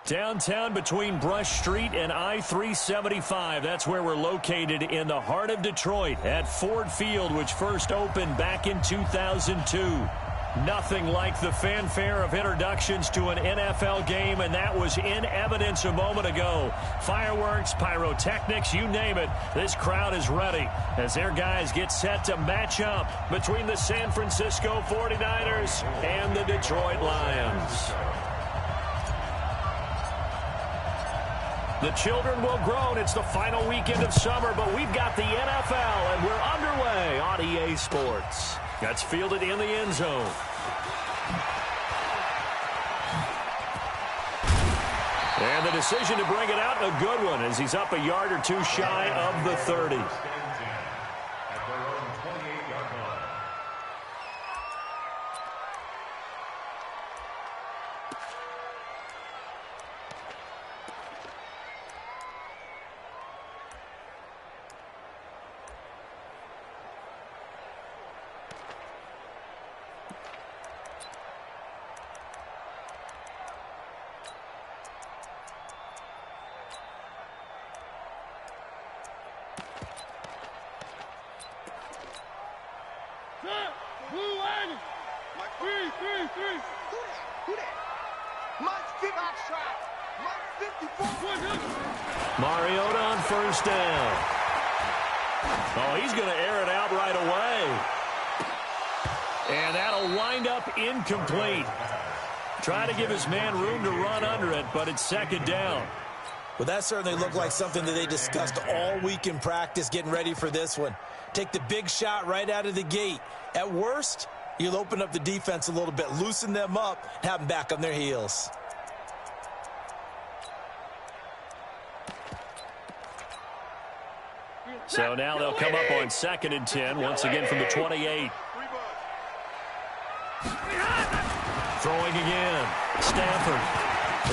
Downtown between Brush Street and I-375. That's where we're located in the heart of Detroit at Ford Field, which first opened back in 2002. Nothing like the fanfare of introductions to an NFL game, and that was in evidence a moment ago. Fireworks, pyrotechnics, you name it. This crowd is ready as their guys get set to match up between the San Francisco 49ers and the Detroit Lions. The children will groan. It's the final weekend of summer, but we've got the NFL, and we're underway on EA Sports. That's fielded in the end zone. And the decision to bring it out, a good one, as he's up a yard or two shy of the 30. Mariota on first down. Oh, he's going to air it out right away. And that'll wind up incomplete. Try to give his man room to run under it, but it's second down. Well, that certainly looked like something that they discussed all week in practice, getting ready for this one. Take the big shot right out of the gate. At worst, you'll open up the defense a little bit, loosen them up, have them back on their heels. So now they'll come up on 2nd and 10, once again from the 28. Throwing again. Stafford.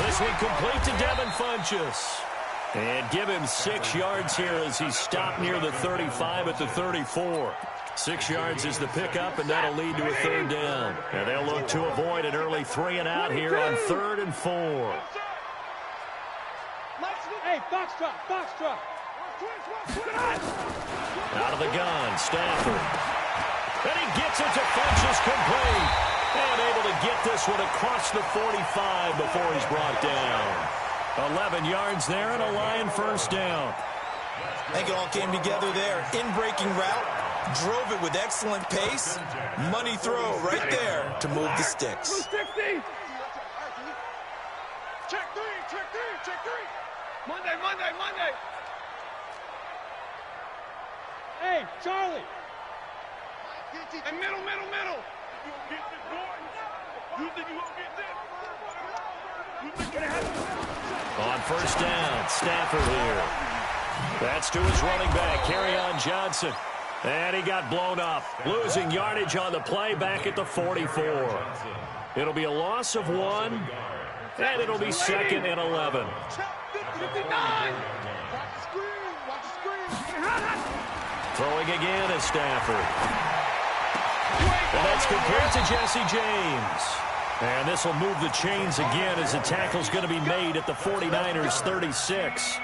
This one complete to Devin Funchess. And give him 6 yards here as he's stopped near the 35 at the 34. 6 yards is the pickup, and that'll lead to a third down. And they'll look to avoid an early 3 and out here on 3rd and 4. Hey, box truck. Out of the gun, Stafford. And he gets it to Funchess complete. And able to get this one across the 45 before he's brought down. 11 yards there and a Lion first down. I think it all came together there. In-breaking route. Drove it with excellent pace. Money throw right there to move the sticks. Check three. Monday. Hey, Charlie. And middle. You think you won't get this? On first down, Stafford here. That's to his running back, Kerryon Johnson. And he got blown up, losing yardage on the play back at the 44. It'll be a loss of 1, and it'll be 2nd and 11. 59. Throwing again is Stafford. And that's complete to Jesse James. And this will move the chains again as the tackle's going to be made at the 49ers 36.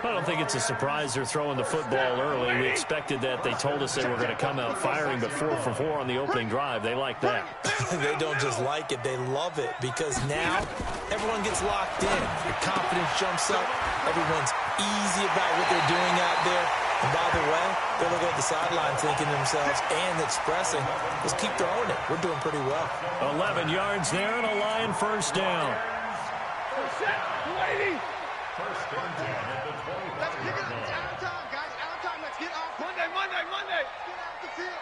I don't think it's a surprise they're throwing the football early. We expected that. They told us they were going to come out firing, but 4 for 4 on the opening drive. They like that. They don't just like it, they love it, because now everyone gets locked in. Your confidence jumps up. Everyone's easy about what they're doing out there. And by the way, they're looking at the sideline thinking to themselves and expressing, let's keep throwing it. We're doing pretty well. 11 yards there and a Lion first down. Let's pick it up. It's out of time, guys. Out of time. Let's get off. Monday. Get out the field.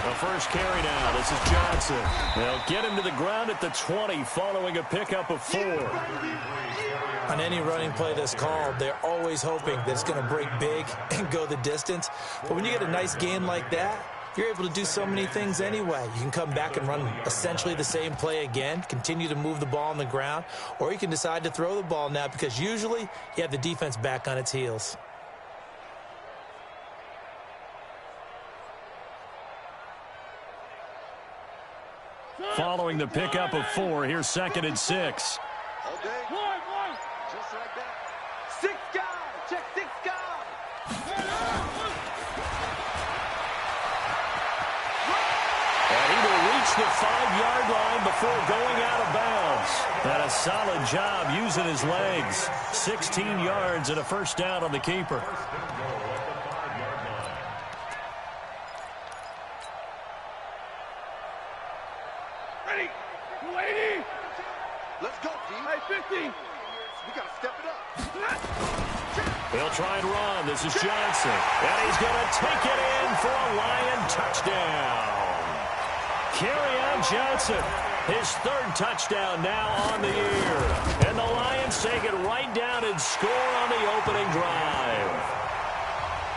The first carry now. This is Johnson. They'll get him to the ground at the 20 following a pickup of 4. On any running play that's called, they're always hoping that it's going to break big and go the distance. But when you get a nice game like that, you're able to do so many things anyway. You can come back and run essentially the same play again, continue to move the ball on the ground, or you can decide to throw the ball now because usually you have the defense back on its heels. Following the pickup of 4, here's 2nd and 6. Okay. Just like that. 6 guys. Check 6 guys. And he will reach the 5-yard line before going out of bounds. And a solid job using his legs. 16 yards and a first down on the keeper. Ready. 280. Let's go, D. Hey, 50. We got to step it up. They'll try and run. This is Johnson. And he's going to take it in for a Lion touchdown. Kerryon Johnson, his 3rd touchdown now on the year. And the Lions take it right down and score on the opening drive.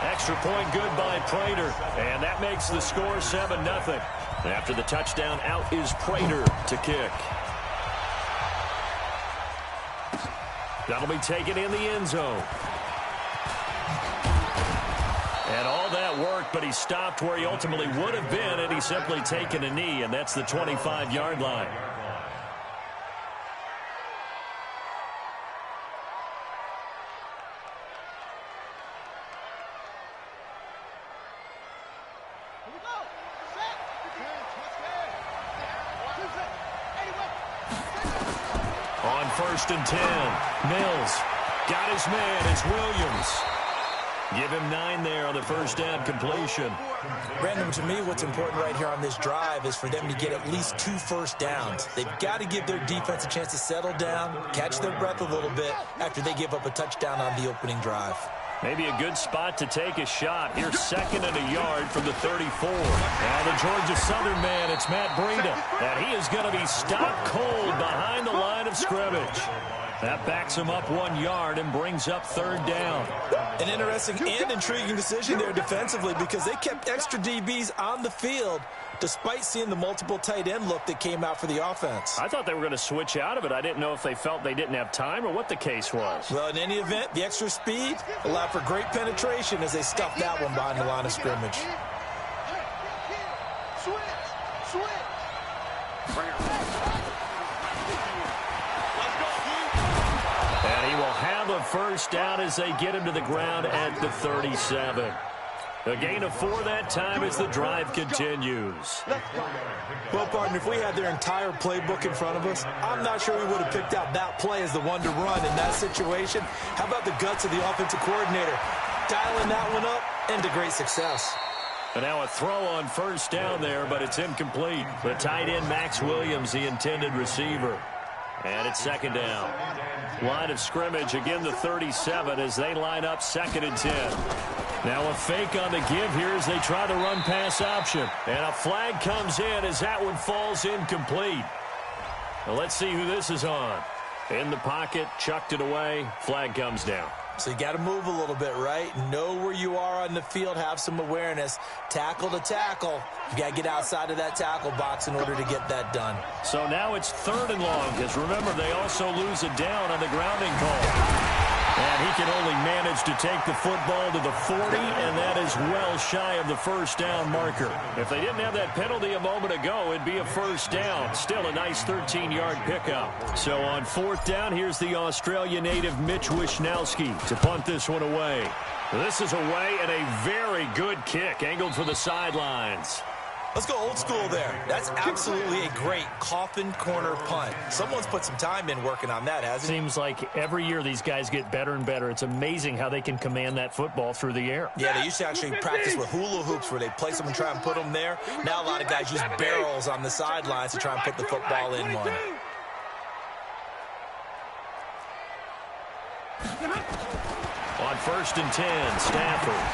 Extra point good by Prater. And that makes the score 7-0. After the touchdown, out is Prater to kick. That'll be taken in the end zone. And all that worked, but he stopped where he ultimately would have been, and he's simply taken a knee, and that's the 25-yard line. On 1st and 10, Mills got his man. It's Williams. Give him 9 there on the first down completion. Brandon, to me, what's important right here on this drive is for them to get at least 2 first downs. They've got to give their defense a chance to settle down, catch their breath a little bit after they give up a touchdown on the opening drive. Maybe a good spot to take a shot. Here's 2nd and a yard from the 34. Now the Georgia Southern man, it's Matt Breida. And he is going to be stopped cold behind the line of scrimmage. That backs him up 1 yard and brings up 3rd down. An interesting and intriguing decision there defensively because they kept extra DBs on the field despite seeing the multiple tight end look that came out for the offense. I thought they were going to switch out of it. I didn't know if they felt they didn't have time or what the case was. Well, in any event, the extra speed allowed for great penetration as they stuffed that one behind the line of scrimmage. Switch. And he will have a first down as they get him to the ground at the 37. A gain of 4 that time as the drive continues. Well, partner, if we had their entire playbook in front of us, I'm not sure we would have picked out that play as the one to run in that situation. How about the guts of the offensive coordinator? Dialing that one up into great success. And now a throw on first down there, but it's incomplete. The tight end, Max Williams, the intended receiver. And it's 2nd down. Line of scrimmage, again the 37 as they line up 2nd and 10. Now a fake on the give here as they try the run-pass option. And a flag comes in as that one falls incomplete. Well, let's see who this is on. In the pocket, chucked it away, flag comes down. So you got to move a little bit, right? Know where you are on the field, have some awareness. Tackle to tackle. You got to get outside of that tackle box in order to get that done. So now it's 3rd and long, because remember, they also lose a down on the grounding call. And he can only manage to take the football to the 40, and that is well shy of the first down marker. If they didn't have that penalty a moment ago, it'd be a first down. Still a nice 13-yard pickup. So on 4th down, here's the Australia native Mitch Wishnowski to punt this one away. This is away and a very good kick, angled for the sidelines. Let's go old school there. That's absolutely a great coffin corner punt. Someone's put some time in working on that, hasn't he? Seems like every year these guys get better and better. It's amazing how they can command that football through the air. Yeah, they used to actually practice with hula hoops where they place them and try and put them there. Now a lot of guys use barrels on the sidelines to try and put the football in one. On 1st and 10, Stafford.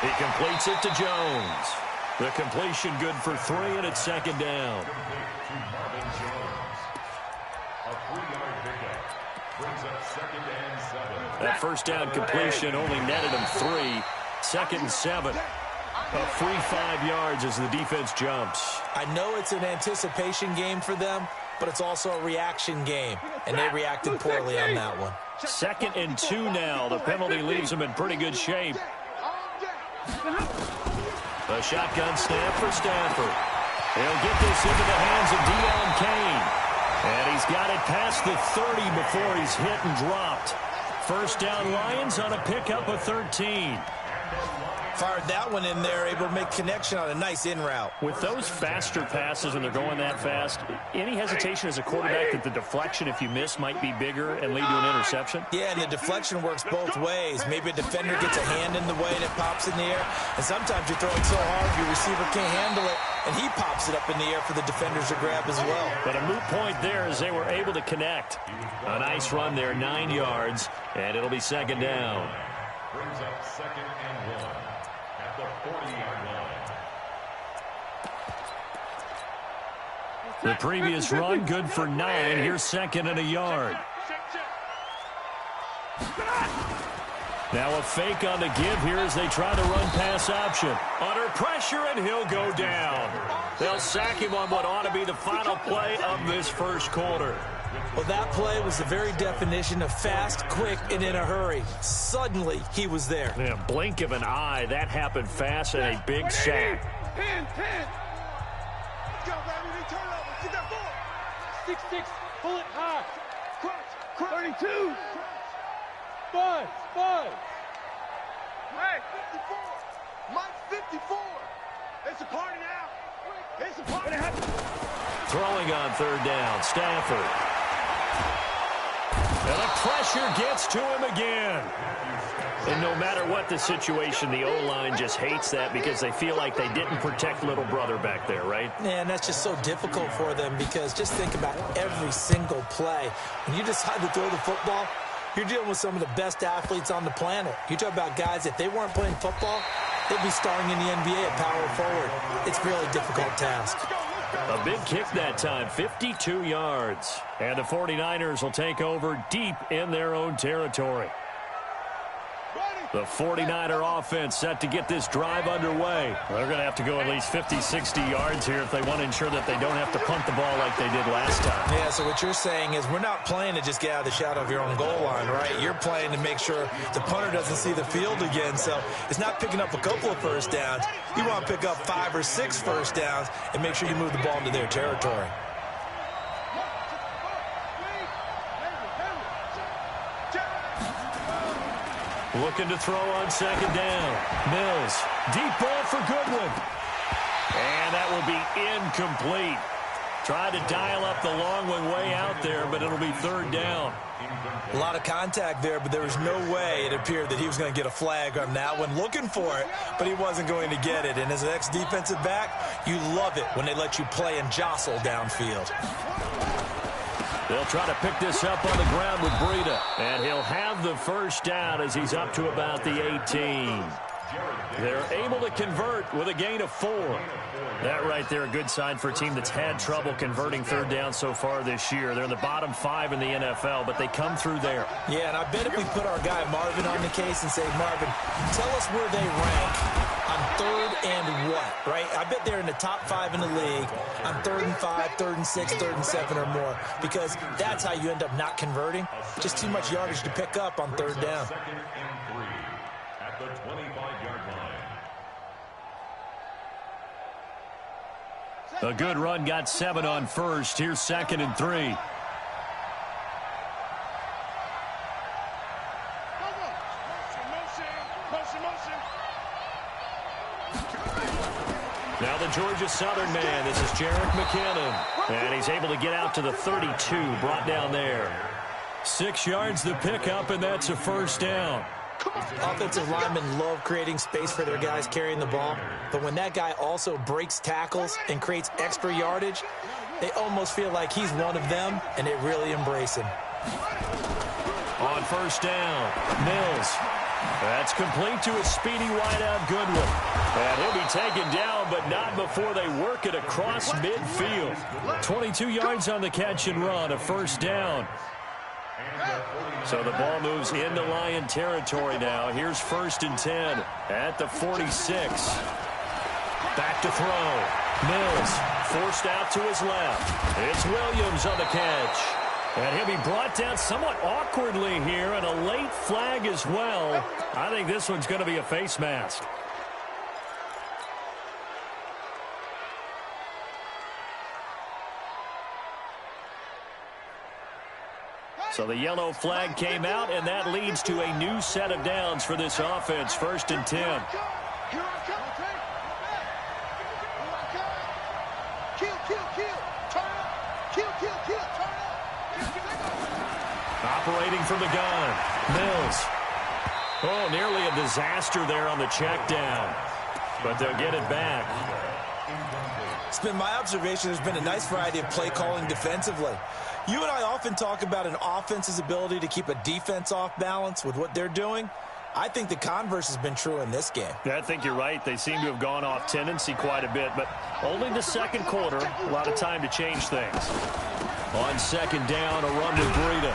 He completes it to Jones. The completion good for 3, and it's 2nd down. That first down completion only netted him 3. 2nd and 7. A free 5 yards as the defense jumps. I know it's an anticipation game for them, but it's also a reaction game, and they reacted poorly on that one. 2nd and 2 now. The penalty leaves them in pretty good shape. A shotgun snap for Stafford. He'll get this into the hands of Deion past the 30 before he's hit and dropped. First down Lions on a pickup of 13. Fired that one in there, able to make connection on a nice in route. With those faster passes when they're going that fast, any hesitation as a quarterback that the deflection, if you miss, might be bigger and lead to an interception? Yeah, and the deflection works both ways. Maybe a defender gets a hand in the way and it pops in the air. And sometimes you're throwing so hard your receiver can't handle it, and he pops it up in the air for the defenders to grab as well. But a moot point there as they were able to connect. A nice run there, 9 yards, and it'll be second down. Brings up second and 1 at the 40-yard line. The previous run good for 9. Here's second and a yard. Now a fake on the give here as they try to run pass option. Under pressure, and he'll go down. They'll sack him on what ought to be the final play of this first quarter. Well, that play was the very definition of fast, quick, and in a hurry. Suddenly, he was there. Yeah, blink of an eye. That happened fast and a big sack. 10. Let's go, baby. They turn over. Get that ball. 6-6. Pull it high. Crunch. 32. Buzz. Hey, 54. Mike, 54. It's a party now. It's a party. Throwing on third down, Stafford. And the pressure gets to him again. And no matter what the situation, the O-line just hates that because they feel like they didn't protect little brother back there, right? Man, that's just so difficult for them because just think about every single play. When you decide to throw the football, you're dealing with some of the best athletes on the planet. You talk about guys, if they weren't playing football, they'd be starring in the NBA at power forward. It's a really difficult task. A big kick that time, 52 yards. And the 49ers will take over deep in their own territory. The 49er offense set to get this drive underway. They're going to have to go at least 50, 60 yards here if they want to ensure that they don't have to punt the ball like they did last time. Yeah, so what you're saying is we're not playing to just get out of the shadow of your own goal line, right? You're playing to make sure the punter doesn't see the field again. So it's not picking up a couple of first downs. You want to pick up 5 or 6 first downs and make sure you move the ball into their territory. Looking to throw on second down. Mills, deep ball for Goodwin. And that will be incomplete. Tried to dial up the long one way out there, but it'll be third down. A lot of contact there, but there was no way it appeared that he was going to get a flag on that one. Looking for it, but he wasn't going to get it. And as an ex-defensive back, you love it when they let you play and jostle downfield. They'll try to pick this up on the ground with Breida. And he'll have the first down as he's up to about the 18. They're able to convert with a gain of 4. That right there, a good sign for a team that's had trouble converting third down so far this year. They're in the bottom 5 in the NFL, but they come through there. Yeah, and I bet if we put our guy Marvin on the case and say, Marvin, tell us where they rank on third and what, right? I bet they're in the top 5 in the league on 3rd and 5, 3rd and 6, 3rd and 7 or more, because that's how you end up not converting. Just too much yardage to pick up on third down. Second and 3 at the 25-yard line. A good run, got 7 on first. Here's second and 3. Now the Georgia Southern man, this is Jerick McKinnon. And he's able to get out to the 32, brought down there. 6 yards the pickup, and that's a first down. Offensive linemen love creating space for their guys carrying the ball, but when that guy also breaks tackles and creates extra yardage, they almost feel like he's one of them, and they really embrace him. On first down, Mills. That's complete to a speedy wideout Goodwin. And he'll be taken down, but not before they work it across midfield. 22 yards on the catch and run, a first down. So the ball moves into Lion territory now. Here's first and 10 at the 46. Back to throw. Mills forced out to his left. It's Williams on the catch. And he'll be brought down somewhat awkwardly here, and a late flag as well. I think this one's going to be a face mask. So the yellow flag came out, and that leads to a new set of downs for this offense. 1st and 10. Here I come. Kill. Turn up. Kill. Turn up. Operating from the gun. Mills. Oh, nearly a disaster there on the check down. But they'll get it back. It's been my observation there's been a nice variety of play calling defensively. You and I often talk about an offense's ability to keep a defense off balance with what they're doing. I think the converse has been true in this game. Yeah, I think you're right. They seem to have gone off tendency quite a bit, but only the second quarter, a lot of time to change things. On 2nd down, a run to Breida.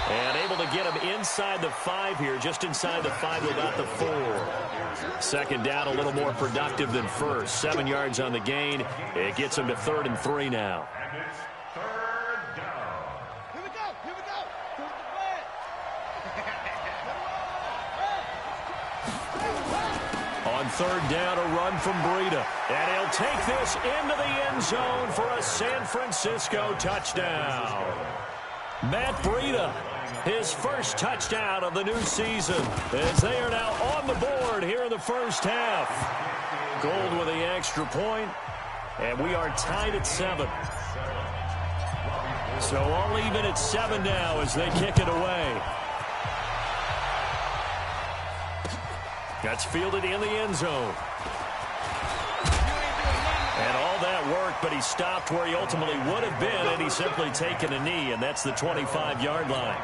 And able to get him inside the 5 here, just inside the 5 without the 4. 2nd down, a little more productive than first. 7 yards on the gain. It gets him to 3rd and 3 now. On 3rd down, a run from Breida. And he'll take this into the end zone for a San Francisco touchdown. Matt Breida, his first touchdown of the new season, as they are now on the board here in the first half. Gold with the extra point, and we are tied at 7. So all even at 7 now as they kick it away. That's fielded in the end zone. And all that worked, but he stopped where he ultimately would have been, and he's simply taken a knee, and that's the 25-yard line.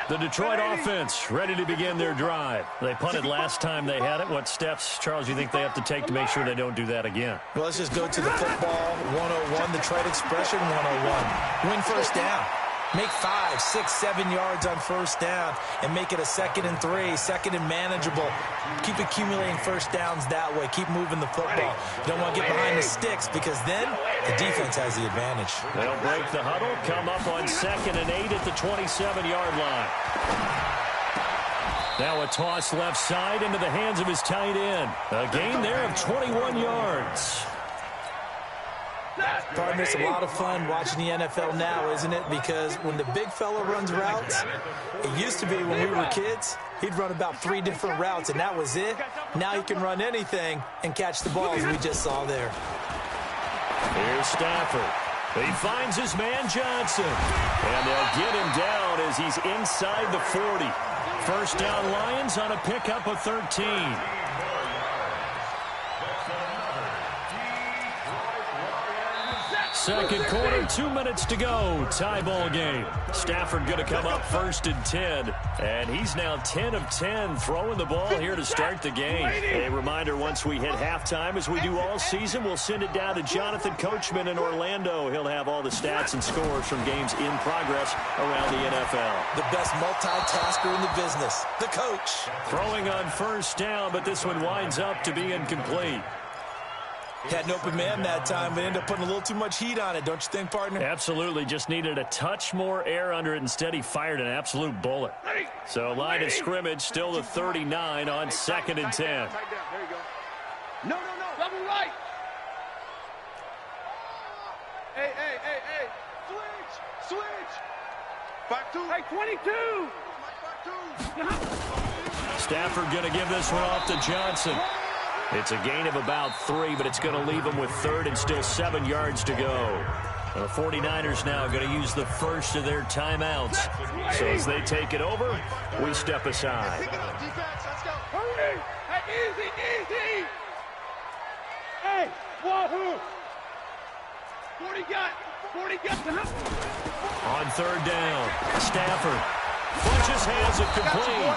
The Detroit offense ready to begin their drive. They punted last time they had it. What steps, Charles, do you think they have to take to make sure they don't do that again? Well, let's just go to the football 101, the trade expression 101. Win first down. Make 5, 6, 7 yards on first down and make it a 2nd and 3, 2nd and manageable. Keep accumulating first downs that way. Keep moving the football. You don't want to get behind the sticks because then the defense has the advantage. They'll break the huddle, come up on 2nd and 8 at the 27-yard line. Now a toss left side into the hands of his tight end. A gain there of 21 yards. Partner, it's a lot of fun watching the NFL now, isn't it? Because when the big fella runs routes, it used to be when we were kids, he'd run about 3 different routes, and that was it. Now he can run anything and catch the ball, as we just saw there. Here's Stafford. He finds his man Johnson. And they'll get him down as he's inside the 40. First down Lions on a pickup of 13. Second quarter, 2 minutes to go. Tie ball game. Stafford going to come up 1st and 10. And he's now 10 of 10 throwing the ball here to start the game. A reminder, once we hit halftime, as we do all season, we'll send it down to Jonathan Coachman in Orlando. He'll have all the stats and scores from games in progress around the NFL. The best multitasker in the business, the coach. Throwing on first down, but this one winds up to be incomplete. Had an open man that time, but ended up putting a little too much heat on it, don't you think, partner? Absolutely. Just needed a touch more air under it. Instead, he fired an absolute bullet. So line of scrimmage, still the 39 on 2nd and 10. There you go. No. Double right. Hey. Switch. Back 2. Hey, 22. Stafford going to give this one off to Johnson. It's a gain of about 3, but it's going to leave them with 3rd and still 7 yards to go. The 49ers now going to use the first of their timeouts. So as they take it over, we step aside. Pick it up, defense. Let's go. Hurry. Hey, easy. Hey, wahoo. 40 got. On 3rd down, Stafford punches hands it complete.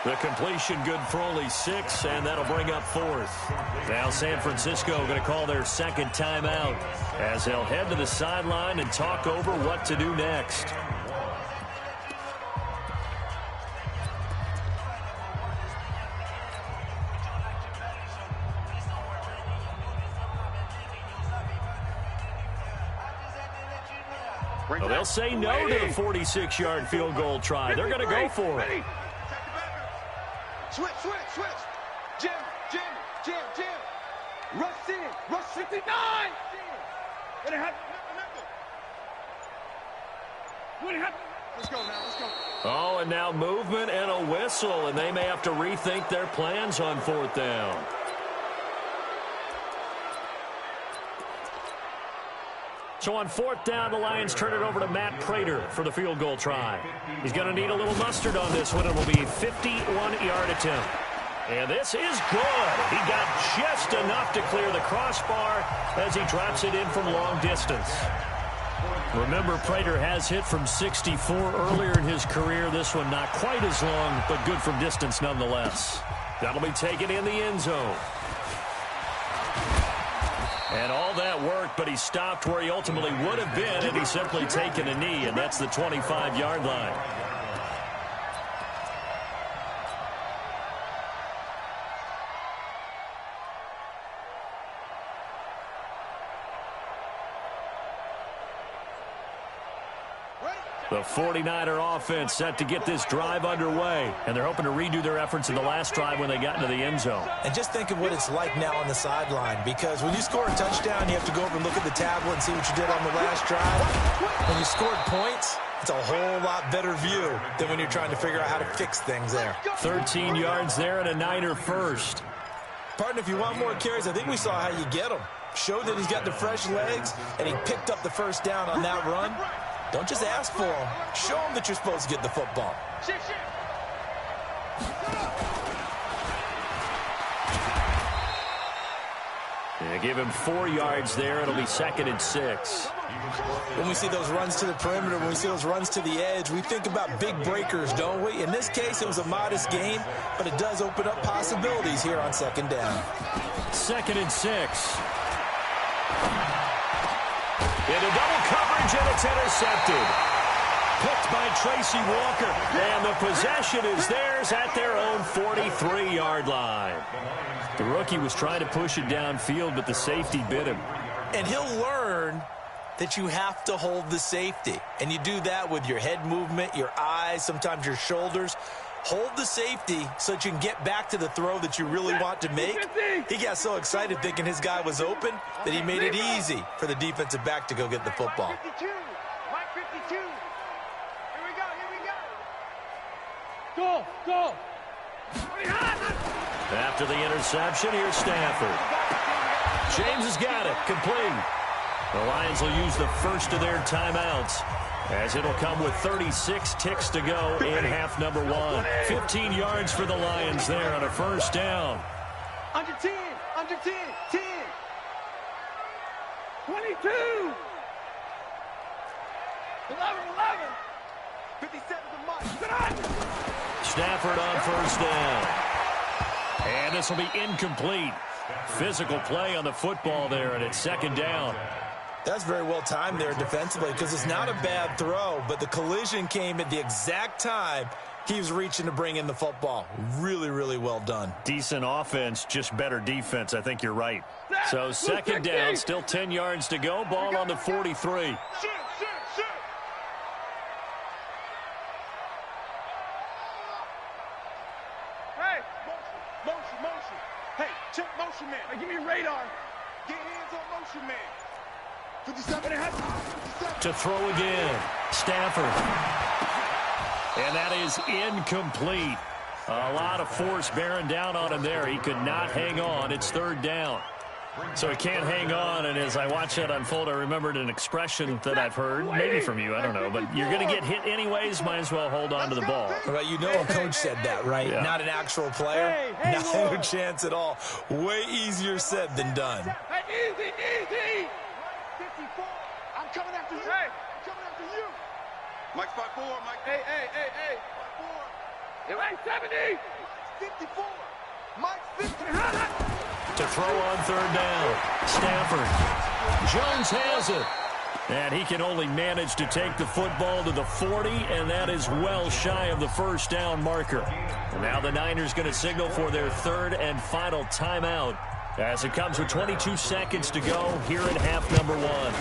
The completion good for only 6, and that'll bring up 4th. Now San Francisco going to call their 2nd timeout as they'll head to the sideline and talk over what to do next. Well, they'll say no to the 46-yard field goal try. They're going to go for it. Switch. Jim. Rush 59. Let's go now. Let's go. Oh, and now movement and a whistle, and they may have to rethink their plans on 4th down. So on 4th down, the Lions turn it over to Matt Prater for the field goal try. He's going to need a little mustard on this one. It will be a 51-yard attempt. And this is good. He got just enough to clear the crossbar as he drops it in from long distance. Remember, Prater has hit from 64 earlier in his career. This one not quite as long, but good from distance nonetheless. That'll be taken in the end zone. And all that worked, but he stopped where he ultimately would have been had he simply taken a knee, and that's the 25-yard line. The 49er offense set to get this drive underway, and they're hoping to redo their efforts in the last drive when they got into the end zone. And just think of what it's like now on the sideline, because when you score a touchdown, you have to go over and look at the tablet and see what you did on the last drive. When you scored points, it's a whole lot better view than when you're trying to figure out how to fix things there. 13 yards there and a Niner first. Partner, if you want more carries, I think we saw how you get them. Showed that he's got the fresh legs, and he picked up the first down on that run. Don't just ask for him. Show him that you're supposed to get the football. Yeah, give him 4 yards there. It'll be 2nd and 6. When we see those runs to the perimeter, when we see those runs to the edge, we think about big breakers, don't we? In this case, it was a modest gain, but it does open up possibilities here on 2nd down. 2nd and 6. Into double coverage, and it's intercepted. Picked by Tracy Walker, and the possession is theirs at their own 43-yard line. The rookie was trying to push it downfield, but the safety bit him. And he'll learn that you have to hold the safety, and you do that with your head movement, your eyes, sometimes your shoulders. Hold the safety so that you can get back to the throw that you really want to make. He got so excited thinking his guy was open that he made it easy for the defensive back to go get the football. Mike 52. Here we go. Go. After the interception, here's Stafford. James has got it. Complete. The Lions will use the first of their timeouts, as it'll come with 36 ticks to go in half number 1. 15 yards for the Lions there on a first down. Under 10. 10. 22. 11. 57 to Mike. Stafford on first down. And this will be incomplete. Physical play on the football there, and it's 2nd down. That's very well timed there defensively, because it's not a bad throw, but the collision came at the exact time he was reaching to bring in the football. Really, really well done. Decent offense, just better defense. I think you're right. So 2nd down, still 10 yards to go. Ball on the 43. Shoot. Hey, motion. Hey, check motion man. Hey, give me your radar. Get hands on motion man. 57 and a half. To throw again. Stafford. And that is incomplete. A lot of force bearing down on him there. He could not hang on. It's 3rd down. So he can't hang on, and as I watch that unfold, I remembered an expression that I've heard, maybe from you, I don't know, but you're going to get hit anyways, might as well hold on to the ball. Well, you know a coach said that, right? Yeah. Not an actual player. No chance at all. Way easier said than done. Hey, easy. 54. I'm coming after you. Hey, I'm coming after you. Mike spot 4, Mike. Hey. Spot 4. Hey, 70. 54. Mike 50. To throw on 3rd down. Stafford. Jones has it. And he can only manage to take the football to the 40, and that is well shy of the first down marker. And now the Niners going to signal for their 3rd and final timeout, as it comes with 22 seconds to go here in half number 1.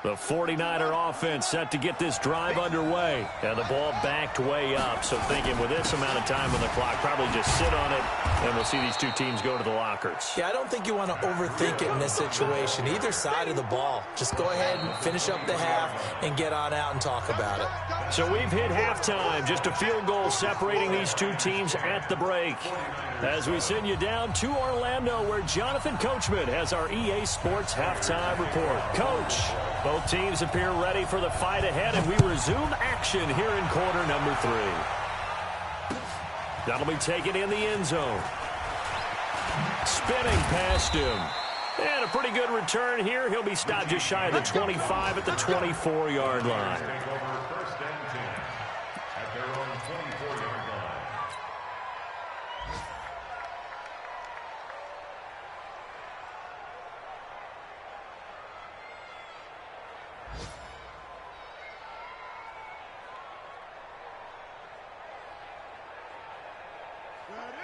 The 49er offense set to get this drive underway. And the ball backed way up. So thinking with this amount of time on the clock, probably just sit on it, and we'll see these two teams go to the lockers. Yeah, I don't think you want to overthink it in this situation. Either side of the ball. Just go ahead and finish up the half and get on out and talk about it. So we've hit halftime. Just a field goal separating these two teams at the break. As we send you down to Orlando, where Jonathan Coachman has our EA Sports halftime report. Coach, both teams appear ready for the fight ahead, and we resume action here in quarter number 3. That'll be taken in the end zone. Spinning past him. And a pretty good return here. He'll be stopped just shy of the 25 at the 24-yard line. First and 10 at their own 24-yard line.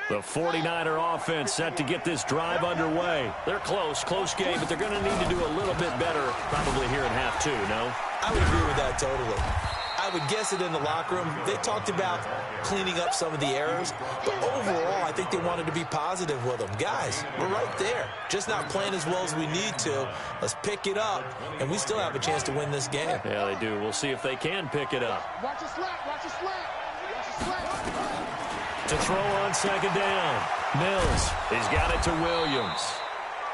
The 49er offense set to get this drive underway. They're close game, but they're going to need to do a little bit better probably here in half 2, no? I would agree with that totally. I would guess it in the locker room. They talked about cleaning up some of the errors, but overall, I think they wanted to be positive with them. Guys, we're right there. Just not playing as well as we need to. Let's pick it up, and we still have a chance to win this game. Yeah, they do. We'll see if they can pick it up. Watch a slap, watch a slap, watch a slap. To throw on second down. Mills, he's got it to Williams.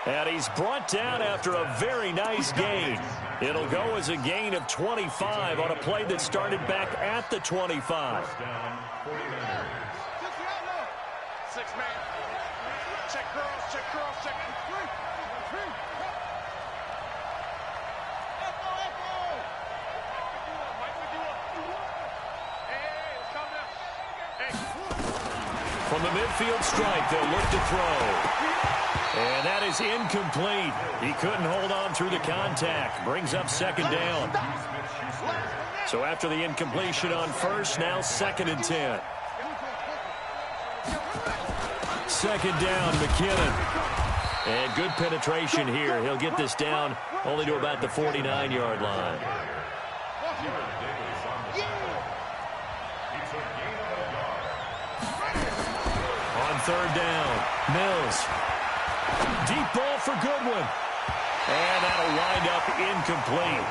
And he's brought down after a very nice gain. It'll go as a gain of 25 on a play that started back at the 25. Six-man. Check cross, check. From the midfield strike, they'll look to throw. And that is incomplete. He couldn't hold on through the contact. Brings up second down. So after the incompletion on first, now second and 10. Second down, McKinnon. And good penetration here. He'll get this down only to about the 49-yard line. On third down, Mills. Deep ball for Goodwin. And that'll wind up incomplete.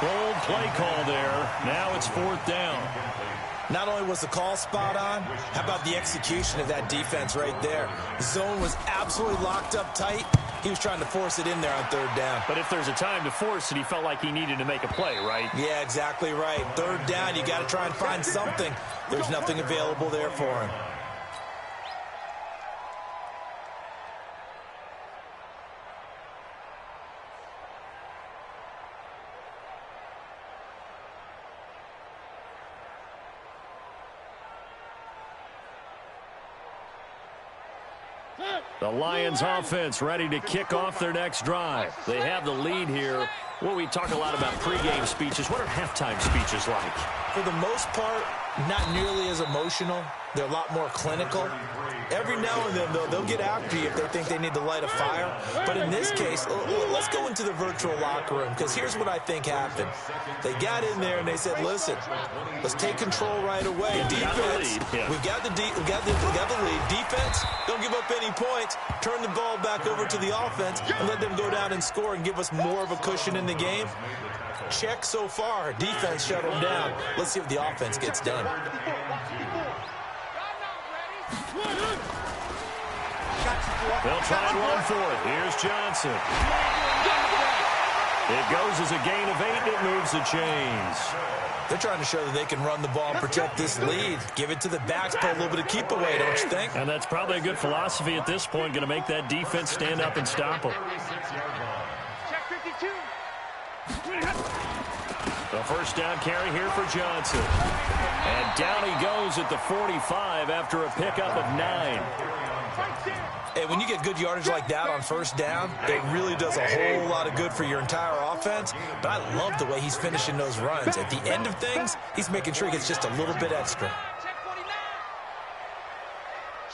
Bold play call there. Now it's fourth down. Not only was the call spot on, how about the execution of that defense right there? The zone was absolutely locked up tight. He was trying to force it in there on third down. But if there's a time to force it, he felt like he needed to make a play, right? Yeah, exactly right. Third down, you got to try and find something. There's nothing available there for him. The Lions offense ready to kick off their next drive. They have the lead here. Well, we talk a lot about pregame speeches. What are halftime speeches like? For the most part, not nearly as emotional. They're a lot more clinical. Every now and then, though, they'll get after you if they think they need to light a fire. But in this case, let's go into the virtual locker room, because here's what I think happened. They got in there and they said, listen, let's take control right away. Defense, we've got the lead. Defense, don't give up any points. Turn the ball back over to the offense and let them go down and score and give us more of a cushion in the game. Check so far. Defense shut them down. Let's see if the offense gets done. They'll try and run for it. Here's Johnson. It goes as a gain of 8, and it moves the chains. They're trying to show that they can run the ball and protect this lead. Give it to the backs, put a little bit of keep away, don't you think? And that's probably a good philosophy at this point, going to make that defense stand up and stop them. Check 52. The first down carry here for Johnson. And down he goes at the 45 after a pickup of 9. Hey, when you get good yardage like that on first down, it really does a whole lot of good for your entire offense. But I love the way he's finishing those runs. At the end of things, he's making sure he gets just a little bit extra. Check 49.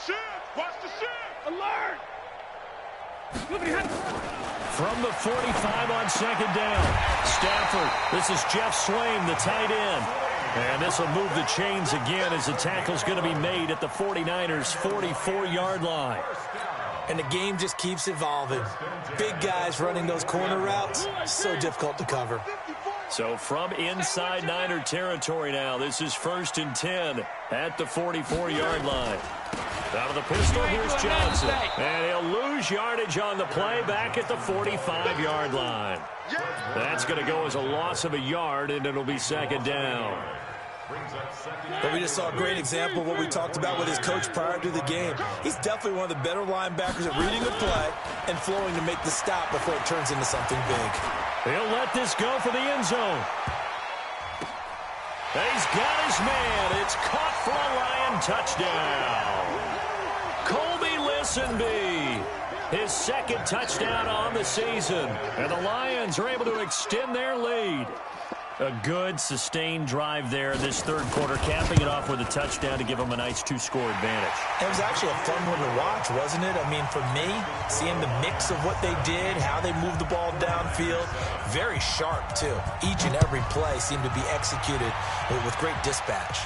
Shift. Watch the shift. Alert. From the 45 on second down. Stafford, this is Jeff Swaim, the tight end. And this will move the chains again as the tackle's going to be made at the 49ers' 44-yard line. And the game just keeps evolving. Big guys running those corner routes, so difficult to cover. So from inside Niner territory now, this is 1st and 10 at the 44-yard line. Out of the pistol, here's Johnson. And he'll lose yardage on the play back at the 45-yard line. That's going to go as a loss of a yard, and it'll be second down. But we just saw a great example of what we talked about with his coach prior to the game. He's definitely one of the better linebackers at reading the play and flowing to make the stop before it turns into something big. He'll let this go for the end zone. He's got his man. It's caught for a Lion touchdown. Colby Listenby, his second touchdown on the season. And the Lions are able to extend their lead. A good, sustained drive there in this third quarter, capping it off with a touchdown to give them a nice two-score advantage. It was actually a fun one to watch, wasn't it? I mean, for me, seeing the mix of what they did, how they moved the ball downfield, very sharp, too. Each and every play seemed to be executed with great dispatch.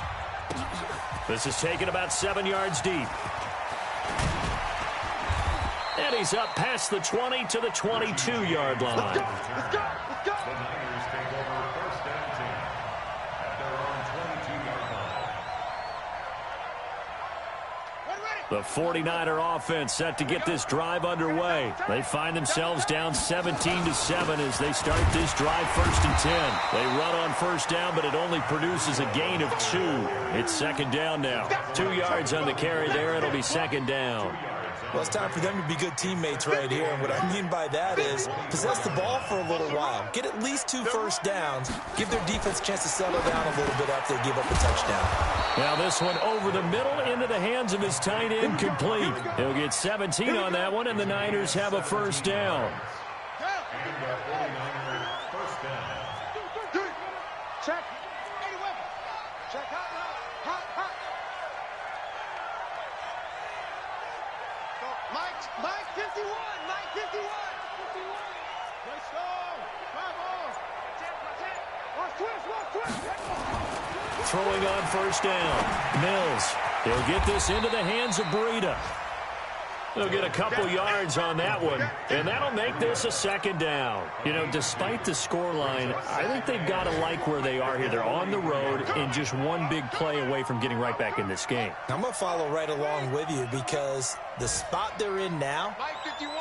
This is taken about 7 yards deep. And he's up past the 20 to the 22-yard line. Let's go. Let's go. Let's go. The Niners take over 1st and 10 at their own 22-yard line. The 49er offense set to get this drive underway. They find themselves down 17-7 as they start this drive 1st and 10. They run on first down, but it only produces a gain of 2. It's second down now. 2 yards on the carry there. It'll be second down. Well, it's time for them to be good teammates right here. And what I mean by that is possess the ball for a little while. Get at least 2 first downs. Give their defense a chance to settle down a little bit after they give up a touchdown. Now this one over the middle into the hands of his tight end, complete. He'll get 17 on that one, and the Niners have a first down. Check. Check. Hot. Mike 51. Mike 51. Let's go. Throwing on first down. Mills. He'll get this into the hands of Breida. They'll get a couple yards on that one, and that'll make this a second down. You know, despite the scoreline, I think they've got to like where they are here. They're on the road and just one big play away from getting right back in this game. I'm going to follow right along with you because the spot they're in now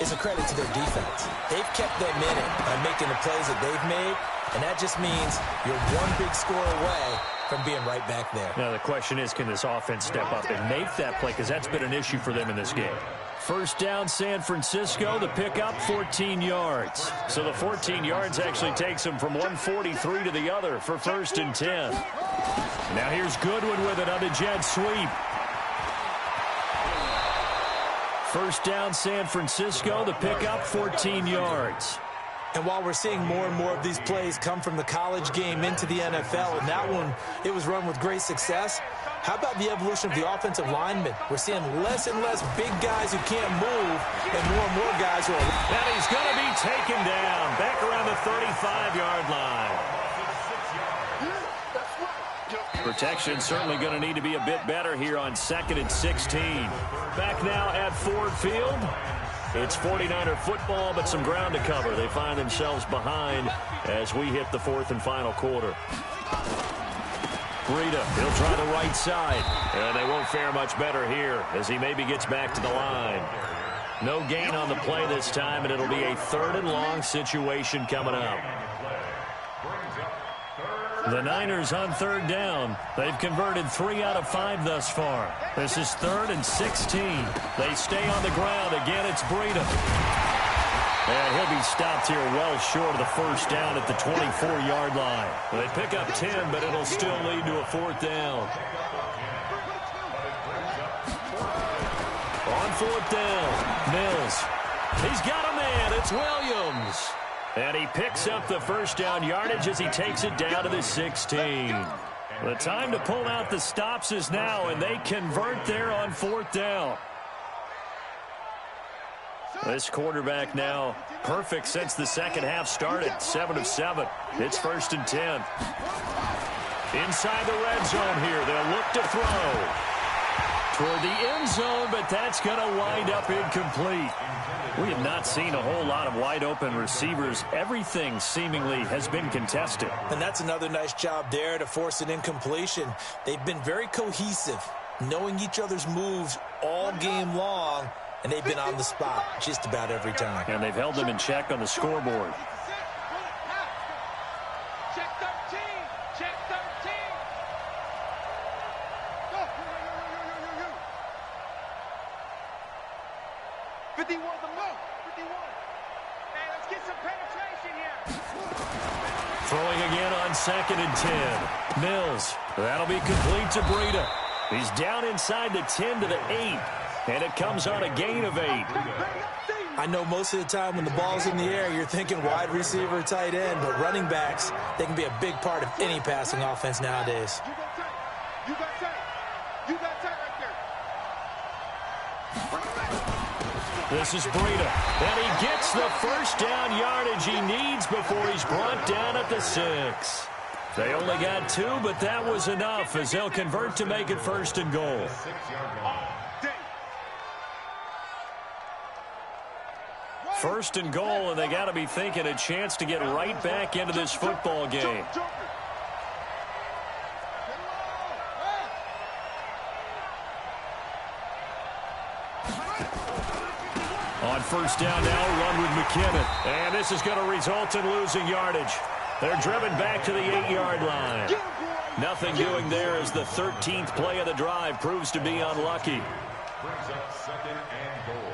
is a credit to their defense. They've kept them in it by making the plays that they've made, and that just means you're one big score away from being right back there. Now the question is, can this offense step up and make that play? Because that's been an issue for them in this game. First down, San Francisco. The pickup, 14 yards. So the 14 yards actually takes them from 143 to the other for 1st and 10. Now here's Goodwin with it on the jet sweep. First down, San Francisco. The pickup, 14 yards. And while we're seeing more and more of these plays come from the college game into the NFL, and that one, it was run with great success, how about the evolution of the offensive linemen? We're seeing less and less big guys who can't move and more guys who are... And he's going to be taken down back around the 35-yard line. Protection certainly going to need to be a bit better here on 2nd and 16. Back now at Ford Field. It's 49er football, but some ground to cover. They find themselves behind as we hit the 4th and final quarter. Breida, he'll try the right side. And they won't fare much better here as he maybe gets back to the line. No gain on the play this time, and it'll be a 3rd and long situation coming up. The Niners on 3rd down. They've converted 3 out of 5 thus far. This is 3rd and 16. They stay on the ground. Again, it's Breida. And he'll be stopped here well short of the first down at the 24-yard line. They pick up 10, but it'll still lead to a 4th down. On 4th down, Mills. He's got a man. It's Williams. And he picks up the first down yardage as he takes it down to the 16. The time to pull out the stops is now, and they convert there on 4th down. This quarterback now perfect since the second half started. 7 of 7. It's 1st and 10. Inside the red zone here. They'll look to throw toward the end zone, but that's going to wind up incomplete. We have not seen a whole lot of wide-open receivers. Everything seemingly has been contested. And that's another nice job there to force an incompletion. They've been very cohesive, knowing each other's moves all game long, and they've been on the spot just about every time. And they've held them in check on the scoreboard. Check 13. Check 13. Go. 51 the most. 51. Hey, let's get some penetration here. Throwing again on 2nd and 10. Mills. That'll be complete to Breida. He's down inside the 10 to the 8. And it comes on a gain of 8. I know most of the time when the ball's in the air, you're thinking wide receiver, tight end, but running backs, they can be a big part of any passing offense nowadays. You got tight. You got tight right there. This is Breida. And he gets the first down yardage he needs before he's brought down at the 6. They only got 2, but that was enough as they'll convert to make it 1st and goal. First and goal, and they got to be thinking a chance to get right back into this football game. On 1st down now, run with McKinnon. And this is going to result in losing yardage. They're driven back to the 8-yard line. Nothing doing there as the 13th play of the drive proves to be unlucky. Brings up 2nd and goal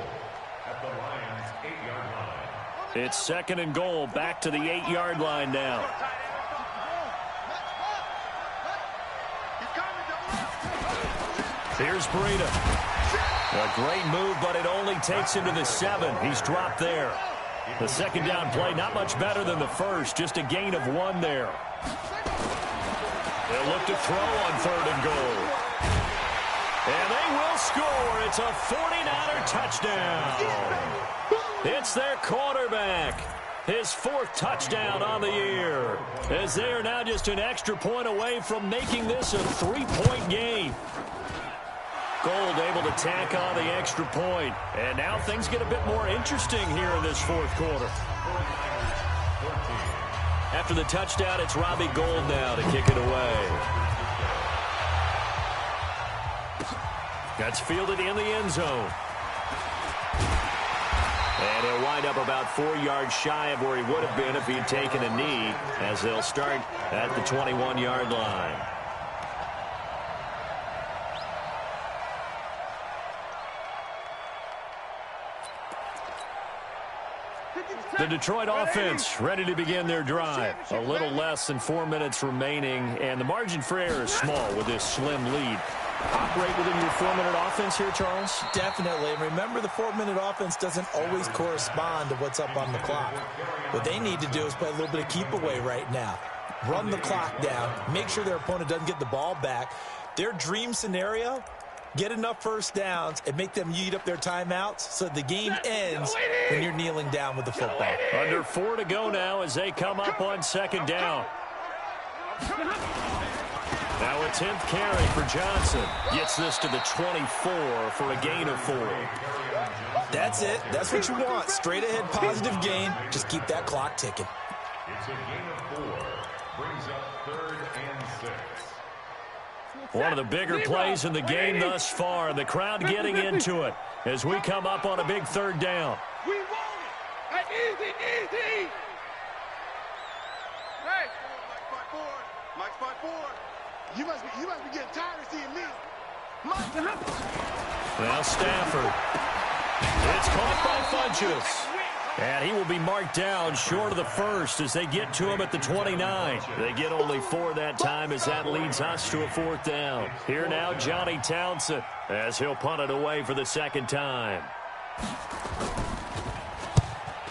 at the Lions' 8-yard line. It's 2nd and goal, back to the 8-yard line now. Here's Breida. A great move, but it only takes him to the 7. He's dropped there. The 2nd down play, not much better than the first, just a gain of 1 there. They'll look to throw on 3rd and goal. And they will score. It's a 49er touchdown. It's their quarterback. His 4th touchdown on the year. As they are now just an extra point away from making this a 3-point game. Gold able to tack on the extra point. And now things get a bit more interesting here in this 4th quarter. After the touchdown, it's Robbie Gould now to kick it away. That's fielded in the end zone. And he'll wind up about 4 yards shy of where he would have been if he had taken a knee, as they'll start at the 21-yard line. The Detroit offense ready to begin their drive. A little less than 4 minutes remaining, and the margin for error is small with this slim lead. Operate within your 4-minute offense here, Charles? Definitely. And remember, the 4-minute offense doesn't always correspond to what's up on the clock. What they need to do is play a little bit of keep away right now. Run the clock down. Make sure their opponent doesn't get the ball back. Their dream scenario, get enough first downs and make them eat up their timeouts so the game ends when you're kneeling down with the football. Under 4 to go now as they come up on 2nd down. Now a 10th carry for Johnson. Gets this to the 24 for a gain of 4. That's it. That's what you want. Straight ahead positive gain. Just keep that clock ticking. It's a gain of 4. Brings up 3rd and 6. One of the bigger plays in the game thus far, and the crowd getting into it as we come up on a big 3rd down. We want it. Easy. Hey, Mike fight forward. You must be getting tired of seeing me. Now Stafford. It's caught by Funchess. And he will be marked down short of the 1st as they get to him at the 29. They get only 4 that time as that leads us to a 4th down. Here now, Johnny Townsend as he'll punt it away for the 2nd time.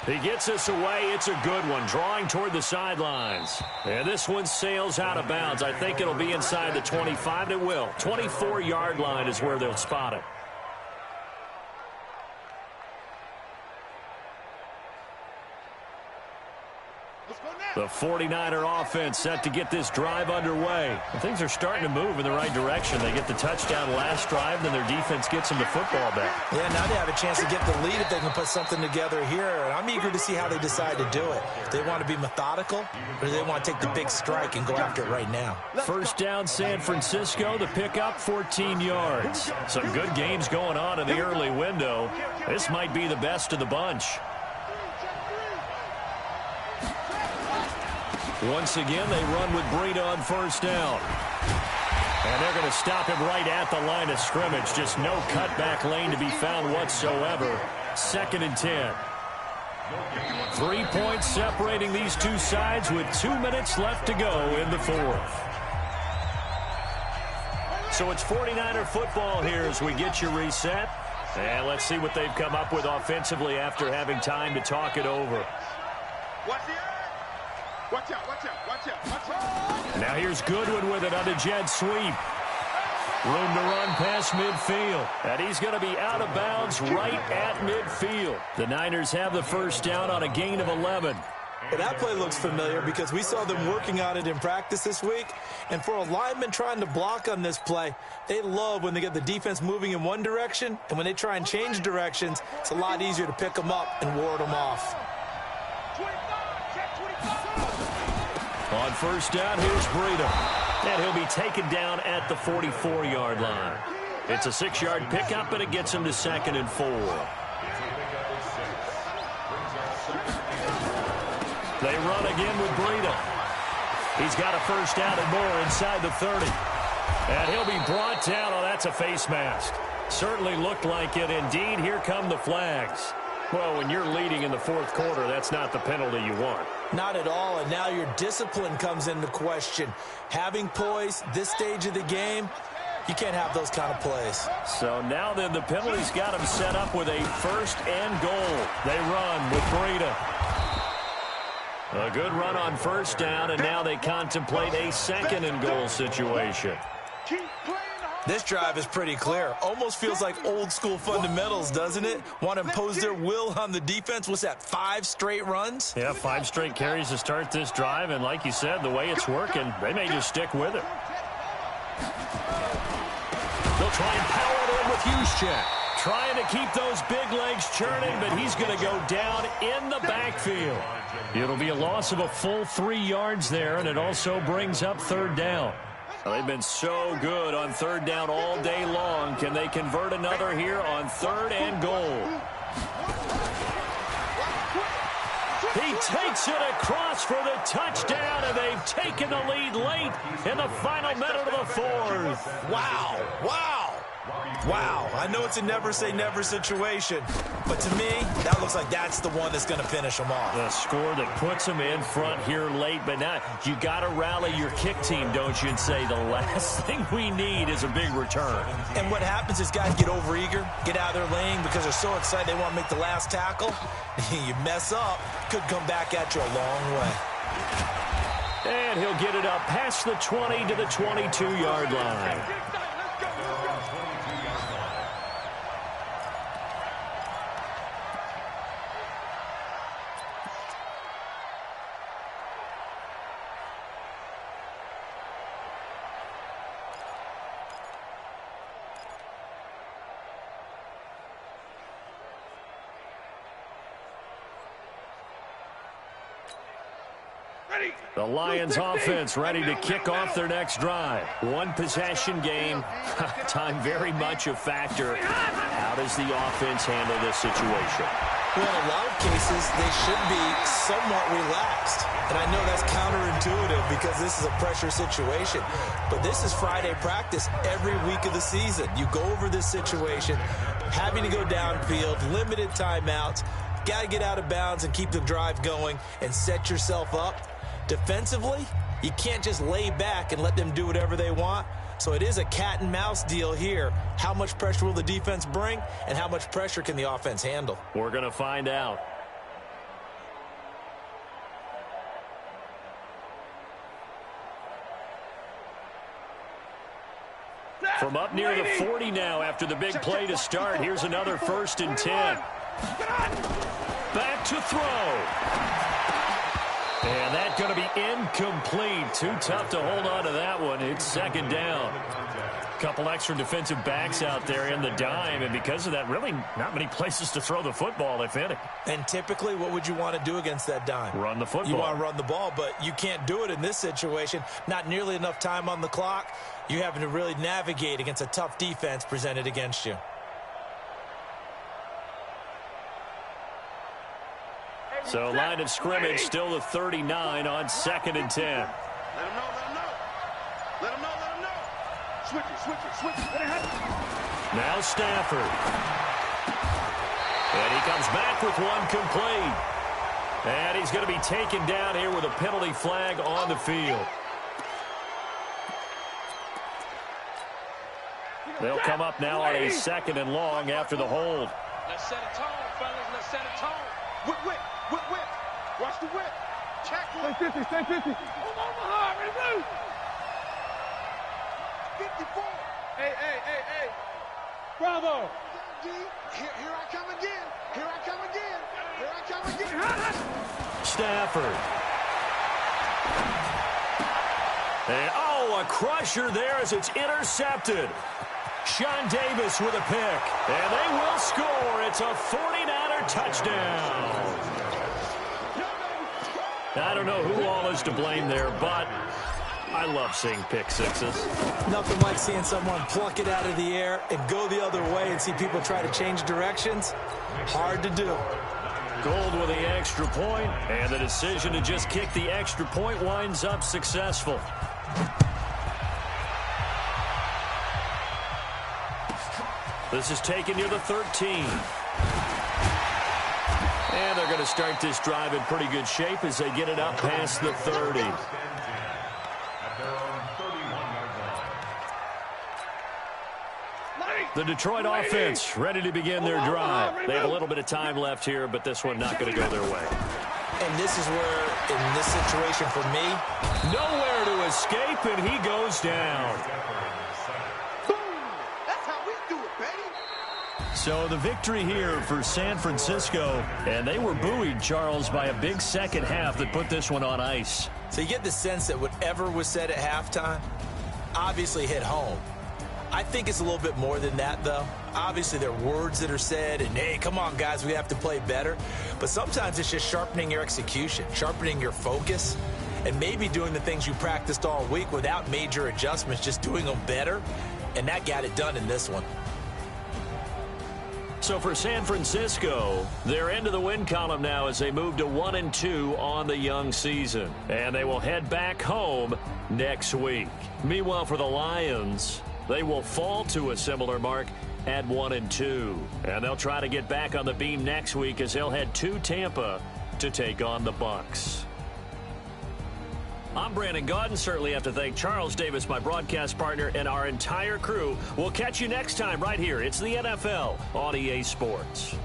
He gets this away. It's a good one, drawing toward the sidelines. And this one sails out of bounds. I think it'll be inside the 25. It will. 24-yard line is where they'll spot it. The 49er offense set to get this drive underway. Things are starting to move in the right direction. They get the touchdown last drive, then their defense gets them the football back. Yeah, now they have a chance to get the lead if they can put something together here. And I'm eager to see how they decide to do it. Do they want to be methodical, or do they want to take the big strike and go after it right now? First down, San Francisco. The pickup, 14 yards. Some good games going on in the early window. This might be the best of the bunch. Once again, they run with Breida on first down. And they're going to stop him right at the line of scrimmage. Just no cutback lane to be found whatsoever. 2nd and 10. 3 points separating these two sides with 2 minutes left to go in the fourth. So it's 49er football here as we get you reset. And let's see what they've come up with offensively after having time to talk it over. Watch out, watch out, watch out, watch out. Now here's Goodwin with it on a jet sweep. Room to run past midfield. And he's going to be out of bounds right at midfield. The Niners have the first down on a gain of 11. Well, that play looks familiar because we saw them working on it in practice this week. And for a lineman trying to block on this play, they love when they get the defense moving in one direction. And when they try and change directions, it's a lot easier to pick them up and ward them off. On first down, here's Breida. And he'll be taken down at the 44-yard line. It's a 6-yard pickup, and it gets him to 2nd and 4. They run again with Breida. He's got a first down and more inside the 30. And he'll be brought down. Oh, that's a face mask. Certainly looked like it. Indeed, here come the flags. Well, when you're leading in the fourth quarter, that's not the penalty you want. Not at all, and now your discipline comes into question. Having poise this stage of the game, you can't have those kind of plays. So now then, the penalty's got them set up with a 1st and goal. They run with Breida. A good run on first down, and now they contemplate a 2nd and goal situation. This drive is pretty clear. Almost feels like old school fundamentals, doesn't it? Want to impose their will on the defense. What's that, 5 straight runs? Yeah, 5 straight carries to start this drive, and like you said, the way it's working, they may just stick with it. They'll try and power it in with Juszczyk. Trying to keep those big legs churning, but he's going to go down in the backfield. It'll be a loss of a full 3 yards there, and it also brings up 3rd down. Well, they've been so good on 3rd down all day long. Can they convert another here on 3rd and goal? He takes it across for the touchdown, and they've taken the lead late in the final minute of the 4th. Wow, wow. Wow, I know it's a never-say-never situation, but to me, that looks like that's the one that's going to finish them off. The score that puts them in front here late, but now you got to rally your kick team, don't you, and say the last thing we need is a big return. And what happens is guys get overeager, get out of their lane because they're so excited they want to make the last tackle. You mess up, could come back at you a long way. And he'll get it up past the 20 to the 22-yard line. The Lions offense ready to kick off their next drive. 1 possession game. Time very much a factor. How does the offense handle this situation? Well, in a lot of cases, they should be somewhat relaxed. And I know that's counterintuitive because this is a pressure situation. But this is Friday practice every week of the season. You go over this situation, having to go downfield, limited timeouts, got to get out of bounds and keep the drive going and set yourself up. Defensively, you can't just lay back and let them do whatever they want. So it is a cat and mouse deal here. How much pressure will the defense bring, and how much pressure can the offense handle? We're going to find out. From up near the 40 now after the big play to start, here's another 1st and 10. Back to throw. And that's going to be incomplete. Too tough to hold on to that one. It's second down. Couple extra defensive backs out there in the dime, and because of that, really not many places to throw the football, if any. And typically, what would you want to do against that dime? Run the football. You want to run the ball, but you can't do it in this situation. Not nearly enough time on the clock. You're having to really navigate against a tough defense presented against you. So line of scrimmage still the 39 on 2nd and 10. Let him know, let him know. Let him know, let him know. Switch it. Let it happen. Now Stafford. And he comes back with one complete. And he's going to be taken down here with a penalty flag on the field. They'll come up now on a 2nd and long after the hold. Let's set a tone, fellas. Let's set a tone. Whip. Watch the whip. Check one. Stay 50. Omaha, ready, move. 54. Hey. Bravo. Here I come again. Stafford. And, a crusher there as it's intercepted. Sean Davis with a pick. And they will score. It's a 49er touchdown. I don't know who all is to blame there, but I love seeing pick sixes. Nothing like seeing someone pluck it out of the air and go the other way and see people try to change directions. Hard to do. Gold with the extra point, and the decision to just kick the extra point winds up successful. This is taken near the 13. And they're going to start this drive in pretty good shape as they get it up past the 30. The Detroit offense ready to begin their drive. They have a little bit of time left here, but this one not going to go their way. And this is where, in this situation for me, nowhere to escape, and he goes down. So the victory here for San Francisco, and they were buoyed, Charles, by a big second half that put this one on ice. So you get the sense that whatever was said at halftime obviously hit home. I think it's a little bit more than that, though. Obviously, there are words that are said, and, hey, come on, guys, we have to play better. But sometimes it's just sharpening your execution, sharpening your focus, and maybe doing the things you practiced all week without major adjustments, just doing them better, and that got it done in this one. So for San Francisco, they're into the win column now as they move to 1-2 on the young season. And they will head back home next week. Meanwhile, for the Lions, they will fall to a similar mark at 1-2. And they'll try to get back on the beam next week as they'll head to Tampa to take on the Bucs. I'm Brandon Gaudin. Certainly have to thank Charles Davis, my broadcast partner, and our entire crew. We'll catch you next time right here. It's the NFL on EA Sports.